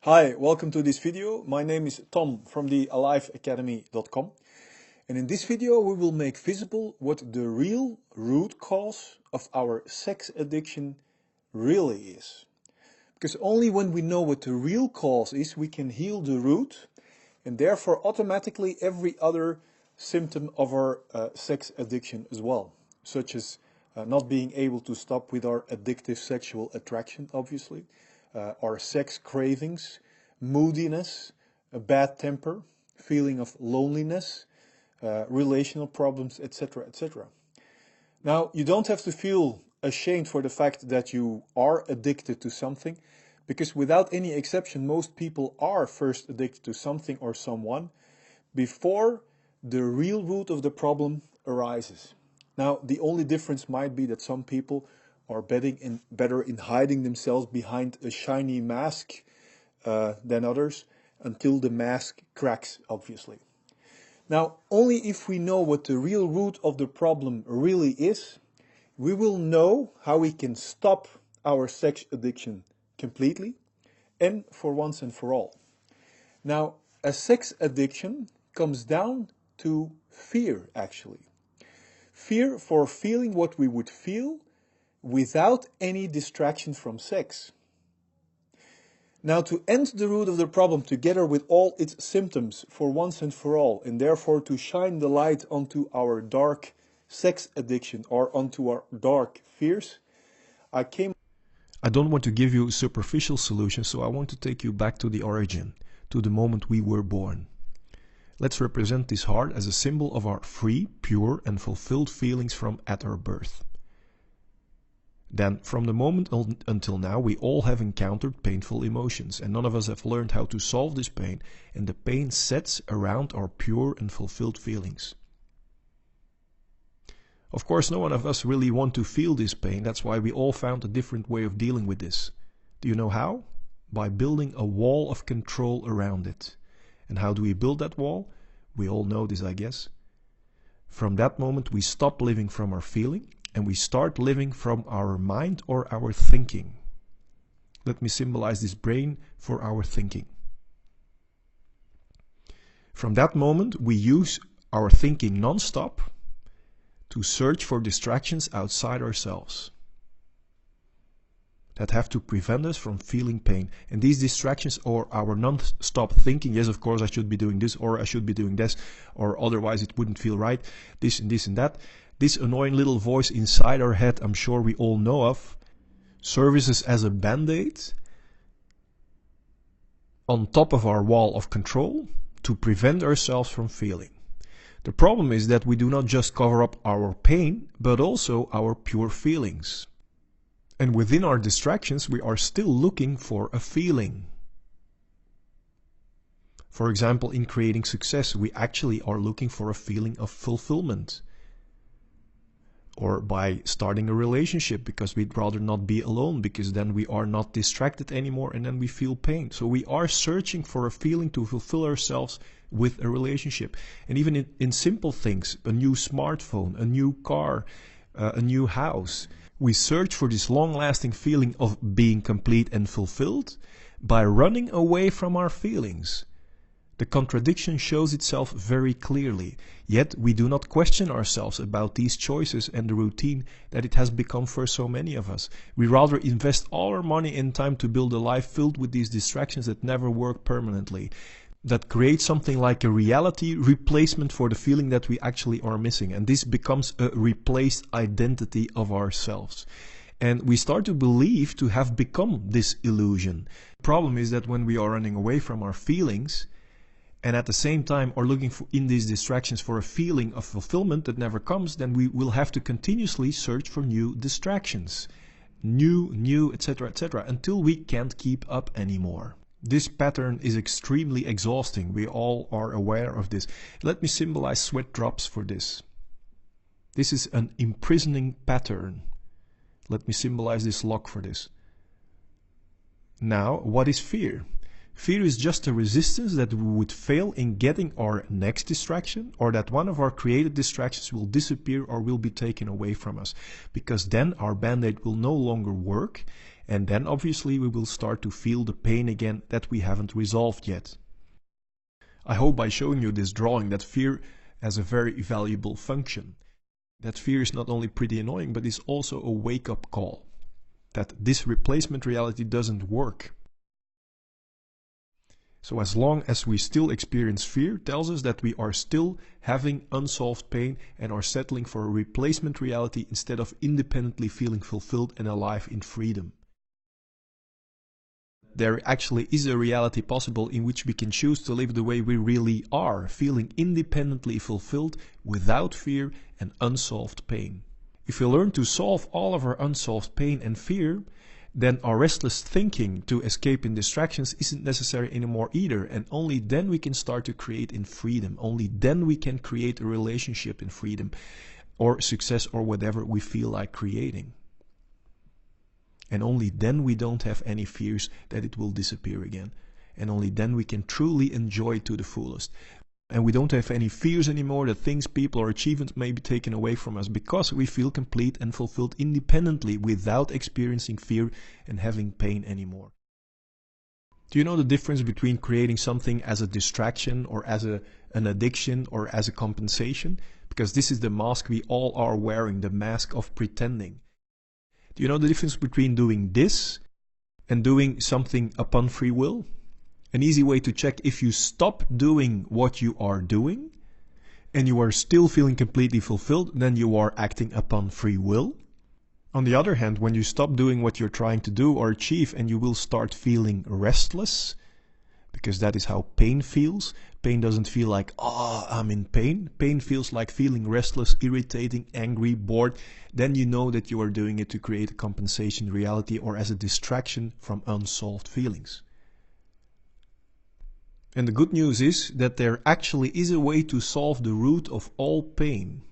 Hi, welcome to this video. My name is Tom from the AliveAcademy.com, and in this video we will make visible what the real root cause of our sex addiction really is. Because only when we know what the real cause is, we can heal the root and therefore automatically every other symptom of our sex addiction as well, such as not being able to stop with our addictive sexual attraction, obviously, our sex cravings, moodiness, a bad temper, feeling of loneliness, relational problems, etc., etc. Now, you don't have to feel ashamed for the fact that you are addicted to something, because without any exception, most people are first addicted to something or someone before the real root of the problem arises. Now, the only difference might be that some people are better in hiding themselves behind a shiny mask than others until the mask cracks, obviously. Now, only if we know what the real root of the problem really is, we will know how we can stop our sex addiction completely and for once and for all. Now, a sex addiction comes down to fear, actually. Fear for feeling what we would feel without any distraction from sex. Now, to end the root of the problem together with all its symptoms for once and for all, and therefore to shine the light onto our dark sex addiction or onto our dark fears, I don't want to give you superficial solutions, so I want to take you back to the origin, to the moment we were born. Let's represent this heart as a symbol of our free, pure, and fulfilled feelings from at our birth. Then, from the moment until now, we all have encountered painful emotions, and none of us have learned how to solve this pain, and the pain sets around our pure and fulfilled feelings. Of course, no one of us really want to feel this pain. That's why we all found a different way of dealing with this. Do you know how? By building a wall of control around it. And how do we build that wall? We all know this, I guess. From that moment, we stop living from our feeling and we start living from our mind or our thinking. Let me symbolize this brain for our thinking. From that moment, we use our thinking non-stop to search for distractions outside ourselves that have to prevent us from feeling pain. And these distractions or our non-stop thinking, yes, of course I should be doing this, or I should be doing this, or otherwise it wouldn't feel right, this and this and that. This annoying little voice inside our head, I'm sure we all know of, services as a band-aid on top of our wall of control to prevent ourselves from feeling. The problem is that we do not just cover up our pain, but also our pure feelings. And within our distractions, we are still looking for a feeling. For example, in creating success, we actually are looking for a feeling of fulfillment. Or by starting a relationship, because we'd rather not be alone, because then we are not distracted anymore and then we feel pain. So we are searching for a feeling to fulfill ourselves with a relationship. And even in simple things, a new smartphone, a new car, a new house, we search for this long-lasting feeling of being complete and fulfilled by running away from our feelings. The contradiction shows itself very clearly, yet we do not question ourselves about these choices and the routine that it has become for so many of us. We rather invest all our money and time to build a life filled with these distractions that never work permanently, that create something like a reality replacement for the feeling that we actually are missing. And this becomes a replaced identity of ourselves. And we start to believe to have become this illusion. The problem is that when we are running away from our feelings, and at the same time are looking for in these distractions for a feeling of fulfillment that never comes, then we will have to continuously search for new distractions. New, etc., until we can't keep up anymore. This pattern is extremely exhausting. We all are aware of this. Let me symbolize sweat drops for this. This is an imprisoning pattern. Let me symbolize this lock for this. Now, what is fear? Fear is just a resistance that we would fail in getting our next distraction, or that one of our created distractions will disappear or will be taken away from us. Because then our band-aid will no longer work, And then obviously we will start to feel the pain again that we haven't resolved yet. I hope by showing you this drawing that fear has a very valuable function. That fear is not only pretty annoying, but is also a wake-up call. That this replacement reality doesn't work. So as long as we still experience fear, tells us that we are still having unsolved pain and are settling for a replacement reality instead of independently feeling fulfilled and alive in freedom. There actually is a reality possible in which we can choose to live the way we really are, feeling independently fulfilled without fear and unsolved pain. If we learn to solve all of our unsolved pain and fear, then our restless thinking to escape in distractions isn't necessary anymore either, and only then we can start to create in freedom. Only then we can create a relationship in freedom, or success, or whatever we feel like creating. And only then we don't have any fears that it will disappear again. And only then we can truly enjoy it to the fullest. And we don't have any fears anymore that things, people, or achievements may be taken away from us, because we feel complete and fulfilled independently without experiencing fear and having pain anymore. Do you know the difference between creating something as a distraction or as an addiction or as a compensation? Because this is the mask we all are wearing, the mask of pretending. Do you know the difference between doing this and doing something upon free will? An easy way to check if you stop doing what you are doing and you are still feeling completely fulfilled, then you are acting upon free will. On the other hand, when you stop doing what you're trying to do or achieve and you will start feeling restless, because that is how pain feels. Pain doesn't feel like, oh, I'm in pain. Pain feels like feeling restless, irritating, angry, bored. Then you know that you are doing it to create a compensation reality or as a distraction from unsolved feelings. And the good news is that there actually is a way to solve the root of all pain,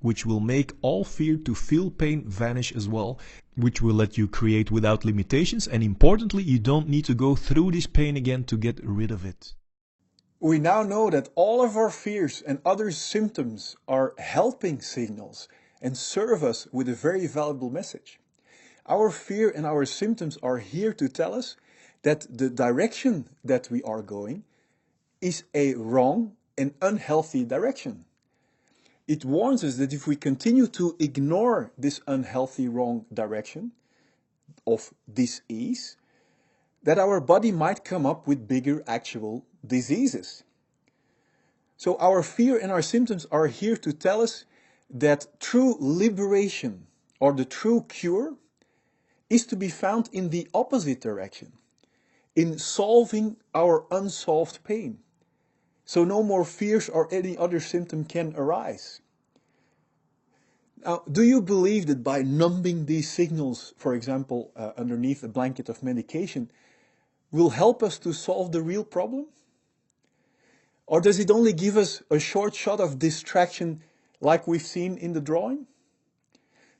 which will make all fear to feel pain vanish as well, which will let you create without limitations, and importantly, you don't need to go through this pain again to get rid of it. We now know that all of our fears and other symptoms are helping signals and serve us with a very valuable message. Our fear and our symptoms are here to tell us that the direction that we are going is a wrong and unhealthy direction. It warns us that if we continue to ignore this unhealthy wrong direction of dis-ease, that our body might come up with bigger actual diseases. So our fear and our symptoms are here to tell us that true liberation or the true cure is to be found in the opposite direction, in solving our unsolved pain. So no more fears or any other symptom can arise. Now, do you believe that by numbing these signals, for example, underneath a blanket of medication, will help us to solve the real problem? Or does it only give us a short shot of distraction like we've seen in the drawing?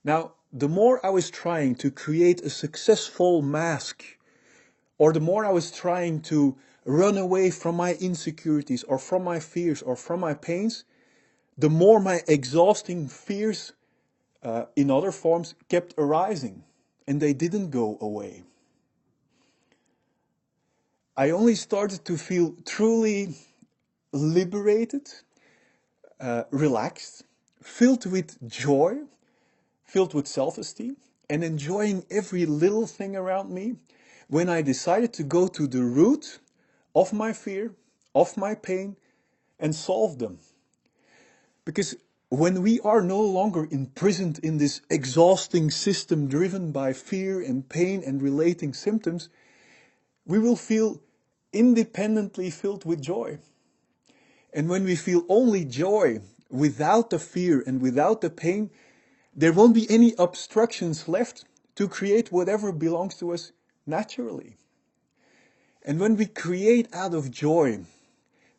Now, the more I was trying to create a successful mask, or the more I was trying to run away from my insecurities or from my fears or from my pains, the more my exhausting fears in other forms kept arising, and they didn't go away. I only started to feel truly liberated, relaxed, filled with joy, filled with self-esteem, and enjoying every little thing around me when I decided to go to the root of my fear, of my pain, and solve them. Because when we are no longer imprisoned in this exhausting system driven by fear and pain and relating symptoms, we will feel independently filled with joy. And when we feel only joy without the fear and without the pain, there won't be any obstructions left to create whatever belongs to us naturally. And when we create out of joy,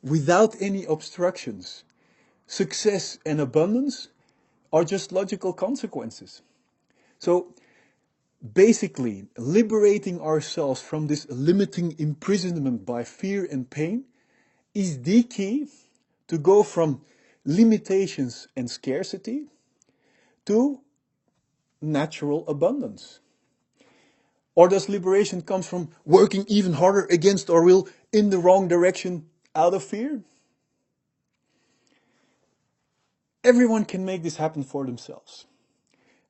without any obstructions, success and abundance are just logical consequences. So basically, liberating ourselves from this limiting imprisonment by fear and pain is the key to go from limitations and scarcity to natural abundance. Or does liberation come from working even harder against our will in the wrong direction out of fear? Everyone can make this happen for themselves,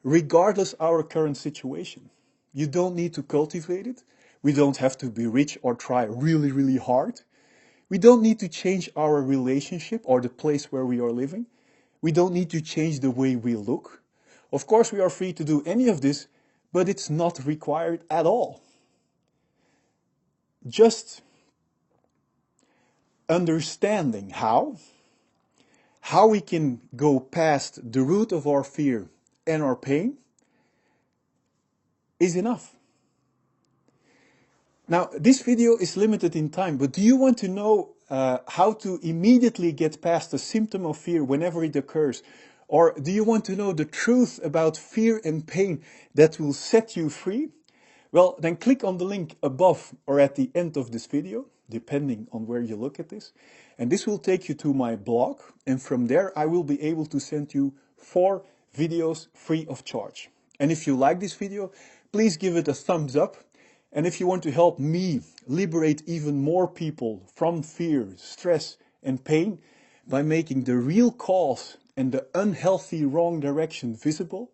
regardless of our current situation. You don't need to cultivate it. We don't have to be rich or try really, really hard. We don't need to change our relationship or the place where we are living. We don't need to change the way we look. Of course, we are free to do any of this, but it's not required at all. Just understanding how we can go past the root of our fear and our pain is enough. Now, this video is limited in time, but do you want to know how to immediately get past a symptom of fear whenever it occurs? Or do you want to know the truth about fear and pain that will set you free? Well, then click on the link above or at the end of this video, depending on where you look at this. And this will take you to my blog. And from there, I will be able to send you 4 videos free of charge. And if you like this video, please give it a thumbs up. And if you want to help me liberate even more people from fear, stress, and pain by making the real cause and the unhealthy wrong direction visible,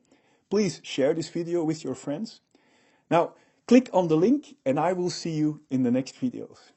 please share this video with your friends. Now, click on the link and I will see you in the next videos.